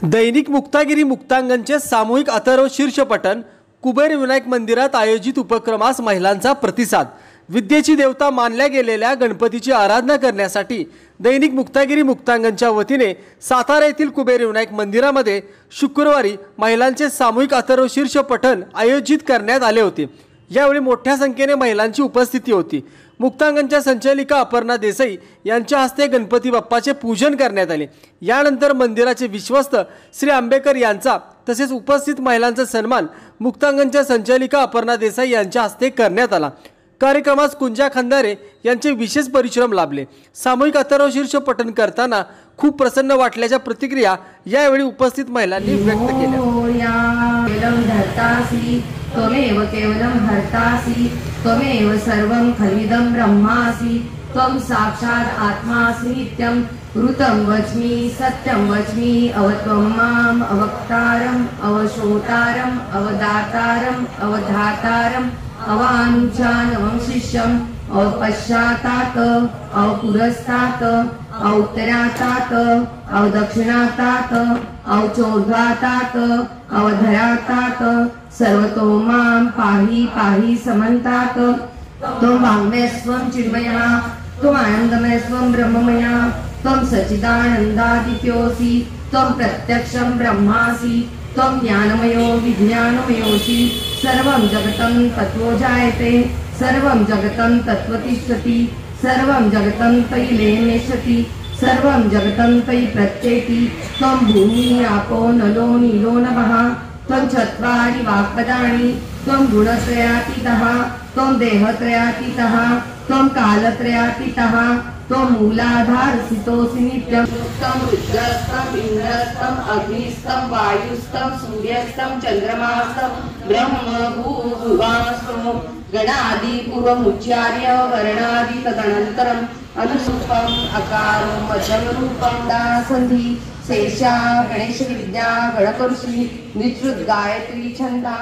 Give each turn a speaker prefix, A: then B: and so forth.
A: दैनिक मुक्तागिरी मुक्तांगणचे सामूहिक अथर्व शीर्षपठण कुबेर विनायक मंदिरात आयोजित उपक्रमास महिलांचा प्रतिसाद। विद्येची देवता मानल्या गेलेल्या गणपतीची आराधना करण्यासाठी दैनिक मुक्तागिरी मुक्तांगणच्या वतीने सातारा येथील कुबेर विनायक मंदिरामध्ये शुक्रवारी महिलांचे सामूहिक अथर्व शीर्षपठण आयोजित करण्यात आले होते। यावेळी मोठ्या संख्येने महिलांची उपस्थिती होती। मुक्तांगणच्या संचालिका अपर्णा देसाई यांच्या हस्ते गणपती बाप्पाचे पूजन करण्यात आले। यानंतर मंदिराचे विश्वस्त श्री आंबेकर यांचा तसेच उपस्थित महिलांचा सन्मान मुक्तांगणच्या संचालिका अपर्णा देसाई यांच्या हस्ते करण्यात आला। कार्यक्रमास कुंजा खंदारे यांचे विशेष परिश्रम लाभले। सामूहिक अथर्व शीर्ष पठण करताना खूप प्रसन्न वाटल्याच्या प्रतिक्रिया यावेळी उपस्थित महिलांनी व्यक्त केल्या।
B: त्वमेव केवलं हर्तासि त्वमेव सर्वं खलिदं ब्रह्मासि त्वं साक्षात् आत्मासि नित्यं ऋतं वच्मि सत्यं वच्मि अवत्वं माम् अवक्तारम् अवशोतारम् अवदातारम् अवधातारम् अवानुचानवं शिष्यम् अवपश्चातात् अवपुरस्तात् अवोत्तरातात् अवदक्षिणातात् अवचोर्ध्वातात् अवधरातात् सर्वतो मां पाहि पाहि समन्तात्। त्वं वाङ्मय स्वं चिन्मयः त्वं आनन्दमय स्वं ब्रह्ममयः त्वं सच्चिदानन्दादित्योऽसि त्वं प्रत्यक्षं ब्रह्मासि त्वं ज्ञानमयो विज्ञानमयोऽसि सर्वं जगतं तत्त्वो जायते सर्वं जगतं तत्त्वतिष्ठति सर्वं जगतं तैले नेष्यति सर्वं जगतं तै प्रत्येति त्वं भूमिः आपो नलो नीलो नभः त्वं चत्वारि वाक्पदानि त्वं गुणत्रयातीतः त्वं देहत्रयातीतः त्वं कालत्रयातीतः त्वं मूलाधारसितोऽसि नित्यं त्वं रुद्रस्तं इन्द्रस्तं अग्निस्तं वायुस्तं सूर्यस्तं चन्द्रमास्तं ब्रह्म भूभुवास्तं गणादि पूर्वमुच्चार्य वर्णादि तदनन्तरम् अनुसूपम् अकारं वचन रूपं दासन्धि शेषा गणेश विद्या गणकऋषि निश्रुत गायत्री छंदा।